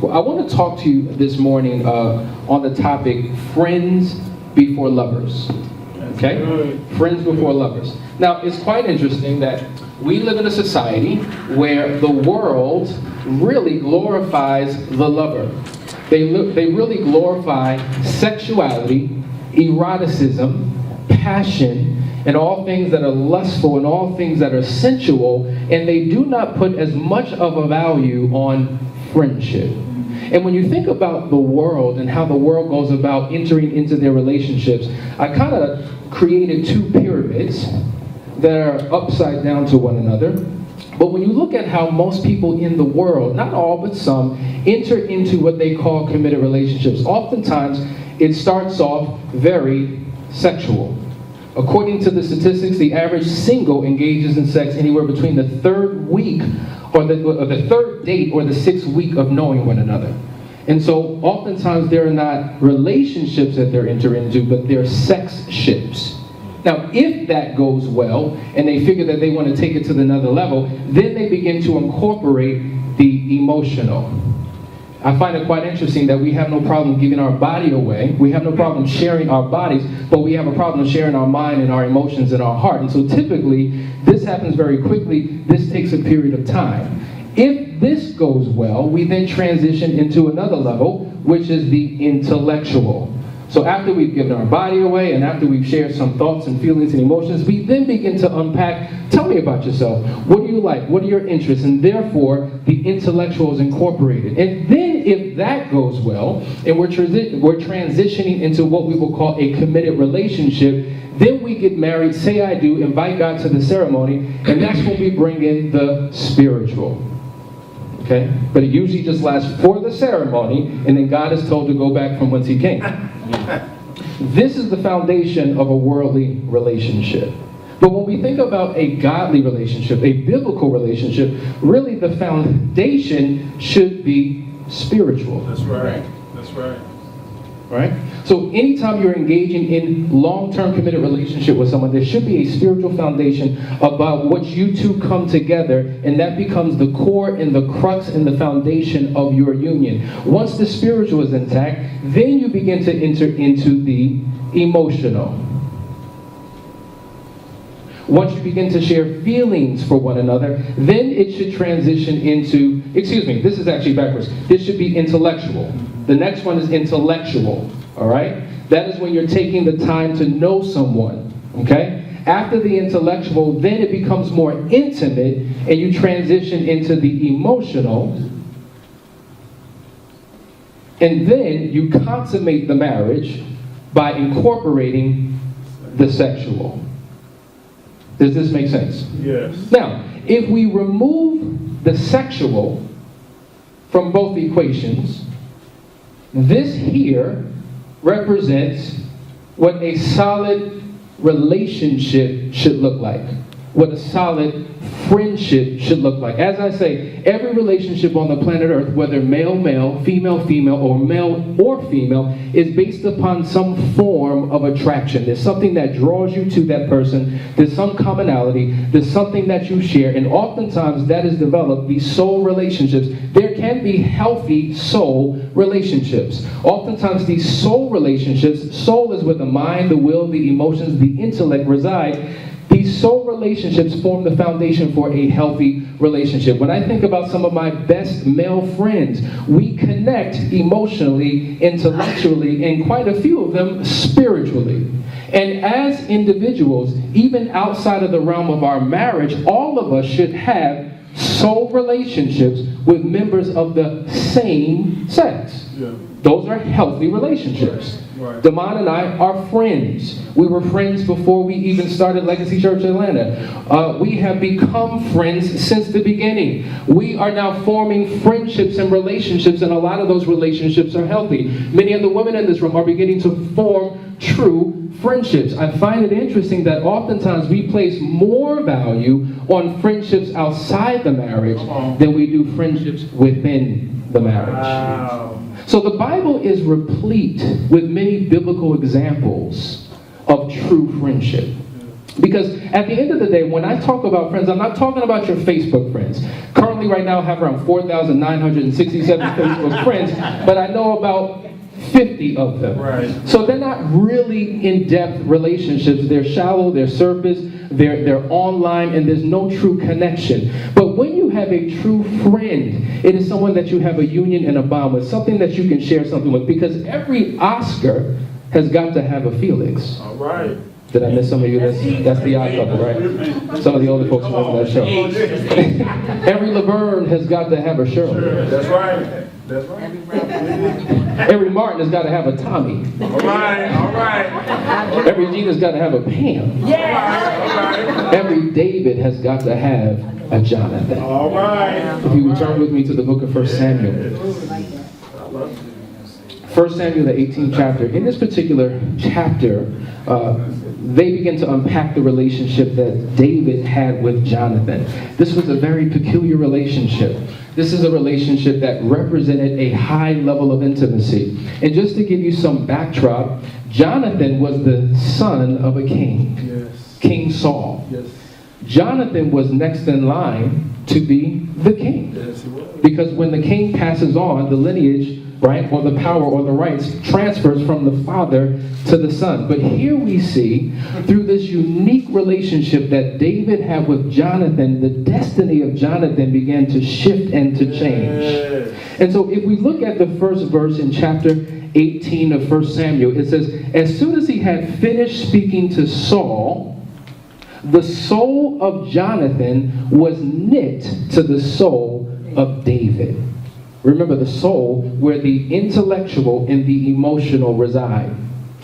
Well, I want to talk to you this morning on the topic friends before lovers. Okay? Friends before lovers. Now, it's quite interesting that we live in a society where the world really glorifies the lover. They really glorify sexuality, eroticism, passion, and all things that are lustful and all things that are sensual, and they do not put as much of a value on friendship. And when you think about the world and how the world goes about entering into their relationships, I kind of created two pyramids that are upside down to one another. But when you look at how most people in the world, not all but some, enter into what they call committed relationships, oftentimes it starts off very sexual. According to the statistics, the average single engages in sex anywhere between the third week or the third date or the sixth week of knowing one another. And so oftentimes they're not relationships that they're entering into, but they're sex ships. Now, if that goes well, and they figure that they want to take it to another level, then they begin to incorporate the emotional. I find it quite interesting that we have no problem giving our body away. We have no problem sharing our bodies, but we have a problem sharing our mind and our emotions and our heart. And so typically, this happens very quickly. This takes a period of time. If this goes well, we then transition into another level, which is the intellectual. So after we've given our body away and after we've shared some thoughts and feelings and emotions, we then begin to unpack, tell me about yourself. What do you like? What are your interests? And therefore, the intellectual is incorporated. And then if that goes well, and we're transitioning into what we will call a committed relationship, then we get married, say I do, invite God to the ceremony, and that's when we bring in the spiritual. Okay? But it usually just lasts for the ceremony, and then God is told to go back from whence he came. This is the foundation of a worldly relationship. But when we think about a godly relationship, a biblical relationship, really the foundation should be spiritual. That's right. That's right. Right? So anytime you're engaging in long-term committed relationship with someone, there should be a spiritual foundation about what you two come together, and that becomes the core and the crux and the foundation of your union. Once the spiritual is intact, then you begin to enter into the emotional. Once you begin to share feelings for one another, then it should transition into, this is actually backwards. This should be intellectual. The next one is intellectual, all right? That is when you're taking the time to know someone, okay? After the intellectual, then it becomes more intimate, and you transition into the emotional, and then you consummate the marriage by incorporating the sexual. Does this make sense? Yes. Now, if we remove the sexual from both equations, this here represents what a solid relationship should look like, what a solid friendship should look like. As I say, every relationship on the planet Earth, whether male-male, female-female, or male or female, is based upon some form of attraction. There's something that draws you to that person. There's some commonality. There's something that you share. And oftentimes that is developed, these soul relationships. There can be healthy soul relationships. Oftentimes these soul relationships, soul is where the mind, the will, the emotions, the intellect reside. These soul relationships form the foundation for a healthy relationship. When I think about some of my best male friends, we connect emotionally, intellectually, and quite a few of them spiritually. And as individuals, even outside of the realm of our marriage, all of us should have soul relationships with members of the same sex. Yeah. Those are healthy relationships. Right. Damon and I are friends. We were friends before we even started Legacy Church Atlanta. We have become friends since the beginning. We are now forming friendships and relationships, and a lot of those relationships are healthy. Many of the women in this room are beginning to form true friendships. I find it interesting that oftentimes we place more value on friendships outside the marriage than we do friendships within the marriage. Wow. So the Bible is replete with many biblical examples of true friendship. Because at the end of the day, when I talk about friends, I'm not talking about your Facebook friends. Currently, right now, I have around 4,967 Facebook friends, but I know about 50 of them. Right. So they're not really in-depth relationships. They're shallow, they're surface, they're online, and there's no true connection. But when you have a true friend, it is someone that you have a union and a bond with, something that you can share something with. Because every Oscar has got to have a Felix. All right. Did I miss some of you? That's the odd couple, right? Some of the older folks remember that show. Every Laverne has got to have a Shirley. That's right. That's right. Every Martin has got to have a Tommy. All right. All right. Every Gina's got to have a Pam. All right. Every David has got to have a Jonathan. All right. If you would turn with me to the book of 1 Samuel. 1 Samuel, the 18th chapter. In this particular chapter, they begin to unpack the relationship that David had with Jonathan. This was a very peculiar relationship. This is a relationship that represented a high level of intimacy. And just to give you some backdrop, Jonathan was the son of a king, Yes. King Saul. Yes. Jonathan was next in line to be the king. Yes, he was. Because when the king passes on, the lineage, right, or the power or the rights transfers from the father to the son. But here we see, through this unique relationship that David had with Jonathan, the destiny of Jonathan began to shift and to change. Yes. And so if we look at the first verse in chapter 18 of 1 Samuel, it says, as soon as he had finished speaking to Saul, the soul of Jonathan was knit to the soul of David. Remember, the soul where the intellectual and the emotional reside.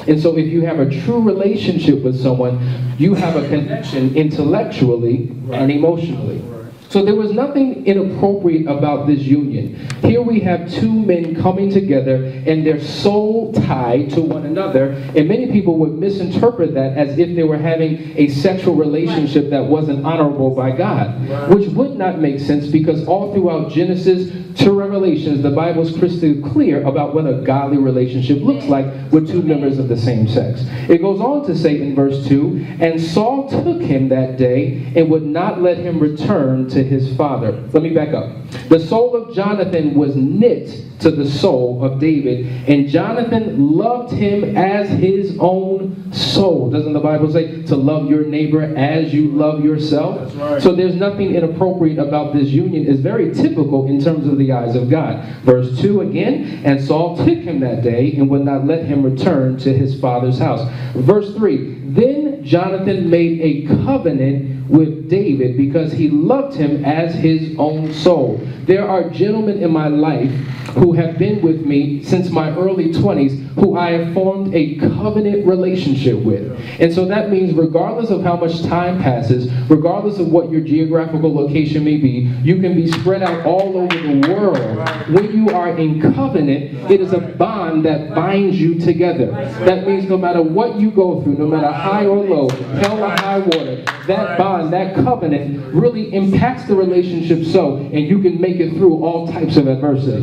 And so if you have a true relationship with someone, you have a connection intellectually and emotionally. So there was nothing inappropriate about this union. Here we have two men coming together and their soul tied to one another. And many people would misinterpret that as if they were having a sexual relationship that wasn't honorable by God, which would not make sense because all throughout Genesis to Revelations, the Bible is crystal clear about what a godly relationship looks like with two members of the same sex. It goes on to say in verse 2, and Saul took him that day and would not let him return to his father. Let me back up. The soul of Jonathan was knit to the soul of David, and Jonathan loved him as his own soul. Doesn't the Bible say to love your neighbor as you love yourself? That's right. So there's nothing inappropriate about this union. It's very typical in terms of the eyes of God. Verse 2 again, and Saul took him that day and would not let him return to his father's house. Verse 3, then Jonathan made a covenant with David because he loved him as his own soul. There are gentlemen in my life who have been with me since my early 20s who I have formed a covenant relationship with. And so that means regardless of how much time passes, regardless of what your geographical location may be, you can be spread out all over the world. When you are in covenant, it is a bond that binds you together. That means no matter what you go through, no matter high or low, hell or high water, that bond, that covenant really impacts the relationship and you can make it through all types of adversity.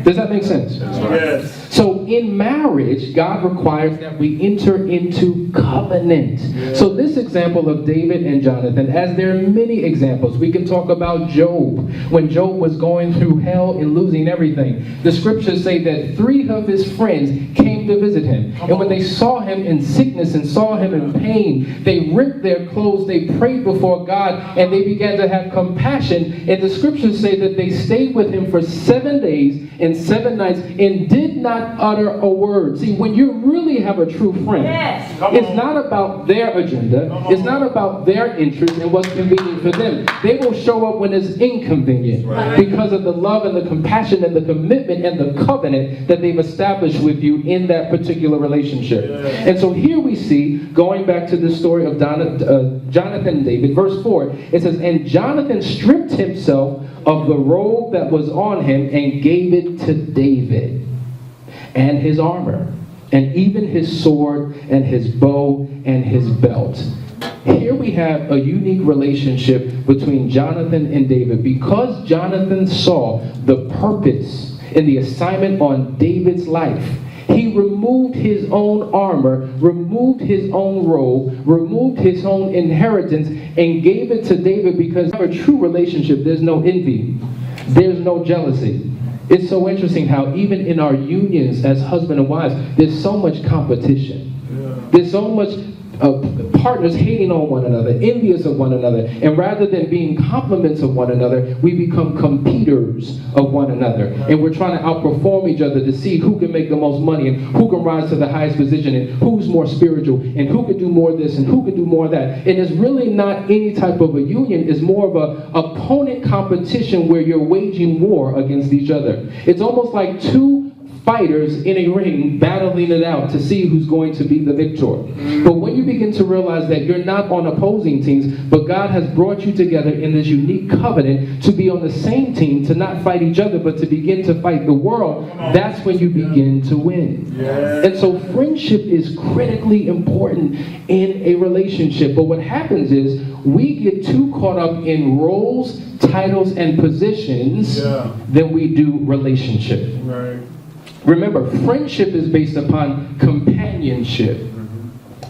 Does that make sense? Yes. So in marriage, God requires that we enter into covenant. So this example of David and Jonathan, as there are many examples, we can talk about Job. When Job was going through hell and losing everything, the scriptures say that 3 of his friends came to visit him. And when they saw him in sickness and saw him in pain, they ripped their clothes, they prayed before God, and they began to have compassion. And the scriptures say that they stayed with him for 7 days and 7 nights and did not utter a word. See, when you really have a true friend, it's not about their agenda. It's not about their interest and what's convenient for them. They will show up when it's inconvenient because of the love and the compassion and the commitment and the covenant that they've established with you in that particular relationship. And so here we see, going back to the story of Jonathan and David, verse 4, it says, and Jonathan stripped himself of the robe that was on him and gave it to David, and his armor, and even his sword, and his bow, and his belt. Here we have a unique relationship between Jonathan and David because Jonathan saw the purpose and the assignment on David's life. He removed his own armor, removed his own robe, removed his own inheritance, and gave it to David, because in a true relationship, there's no envy. There's no jealousy. It's so interesting how even in our unions as husband and wives, there's so much competition. There's so much partners hating on one another, envious of one another, and rather than being compliments of one another, we become competitors of one another, and we're trying to outperform each other to see who can make the most money, and who can rise to the highest position, and who's more spiritual, and who can do more of this, and who can do more of that. And it's really not any type of a union. It's more of a opponent competition where you're waging war against each other. It's almost like two fighters in a ring battling it out to see who's going to be the victor. But when you begin to realize that you're not on opposing teams, but God has brought you together in this unique covenant to be on the same team, to not fight each other, but to begin to fight the world, that's when you begin to win. And so friendship is critically important in a relationship. But what happens is we get too caught up in roles, titles, and positions than we do relationship. Remember, friendship is based upon companionship.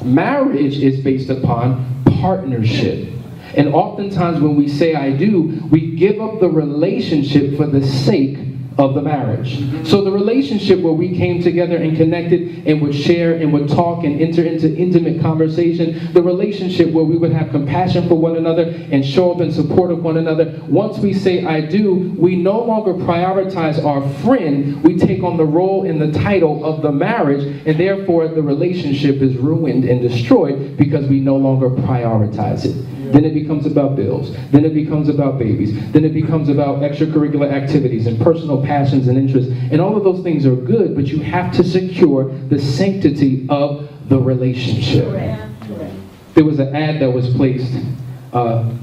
Marriage is based upon partnership. And oftentimes when we say I do, we give up the relationship for the sake of the marriage. So the relationship where we came together and connected and would share and would talk and enter into intimate conversation, the relationship where we would have compassion for one another and show up in support of one another, once we say I do, we no longer prioritize our friend. We take on the role and the title of the marriage, and therefore the relationship is ruined and destroyed because we no longer prioritize it. Then it becomes about bills. Then it becomes about babies. Then it becomes about extracurricular activities and personal passions and interests. And all of those things are good, but you have to secure the sanctity of the relationship. There was an ad that was placed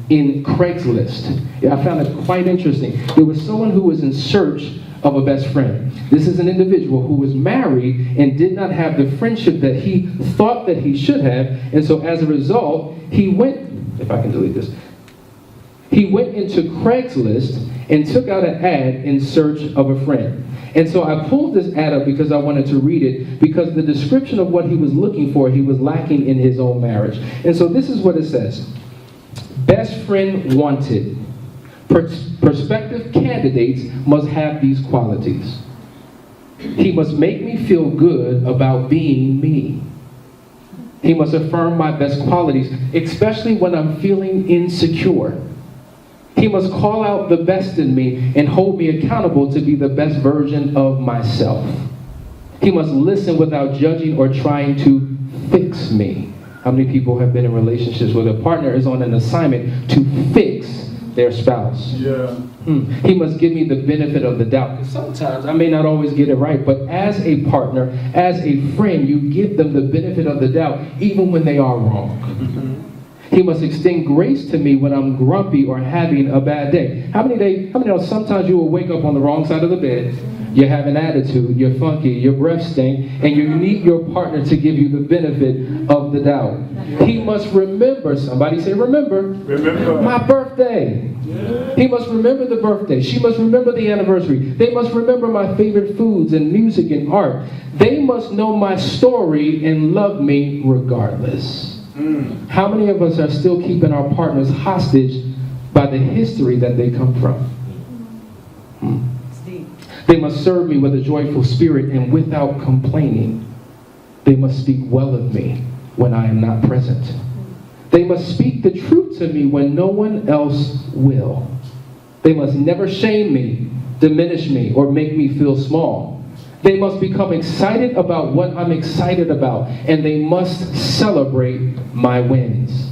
in Craigslist. I found it quite interesting. There was someone who was in search of a best friend. This is an individual who was married and did not have the friendship that he thought that he should have. And so as a result, he went, if I can delete this, he went into Craigslist and took out an ad in search of a friend. And so I pulled this ad up because I wanted to read it, because the description of what he was looking for, he was lacking in his own marriage. And so this is what it says. Best friend wanted. Prospective candidates must have these qualities. He must make me feel good about being me. He must affirm my best qualities, especially when I'm feeling insecure. He must call out the best in me and hold me accountable to be the best version of myself. He must listen without judging or trying to fix me. How many people have been in relationships where the partner is on an assignment to fix their spouse? He must give me the benefit of the doubt. Because sometimes I may not always get it right, but as a partner, as a friend, you give them the benefit of the doubt even when they are wrong. He must extend grace to me when I'm grumpy or having a bad day. How many know sometimes you will wake up on the wrong side of the bed, you have an attitude, you're funky, your breath stink, and you need your partner to give you the benefit of the doubt. He must remember, somebody say remember, my birthday. He must remember the birthday. She must remember the anniversary. They must remember my favorite foods and music and art. They must know my story and love me regardless. How many of us are still keeping our partners hostage by the history that they come from? They must serve me with a joyful spirit and without complaining. They must speak well of me when I am not present. They must speak the truth to me when no one else will. They must never shame me, diminish me, or make me feel small. They must become excited about what I'm excited about, and they must celebrate my wins.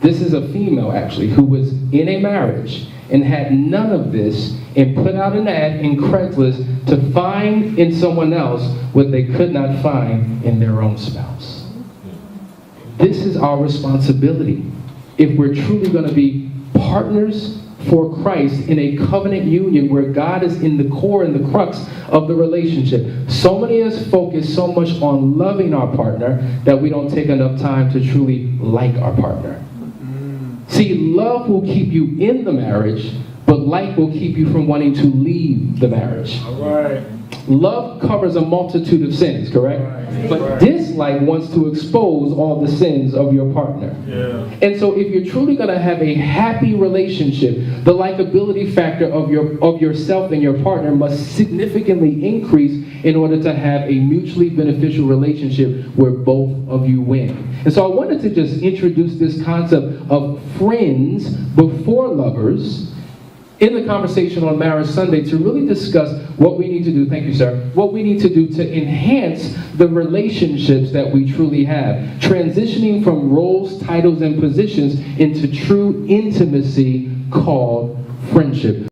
This is a female, actually, who was in a marriage and had none of this and put out an ad in Craigslist to find in someone else what they could not find in their own spouse. This is our responsibility. If we're truly going to be partners for Christ in a covenant union where God is in the core and the crux of the relationship. So many of us focus so much on loving our partner that we don't take enough time to truly like our partner. See, love will keep you in the marriage, but like will keep you from wanting to leave the marriage. love covers a multitude of sins, correct? But dislike wants to expose all the sins of your partner. Yeah. And so if you're truly going to have a happy relationship, the likability factor of yourself and your partner must significantly increase in order to have a mutually beneficial relationship where both of you win. And so I wanted to just introduce this concept of friends before lovers in the conversation on Marriage Sunday to really discuss what we need to do, thank you sir, what we need to do to enhance the relationships that we truly have, transitioning from roles, titles, and positions into true intimacy called friendship.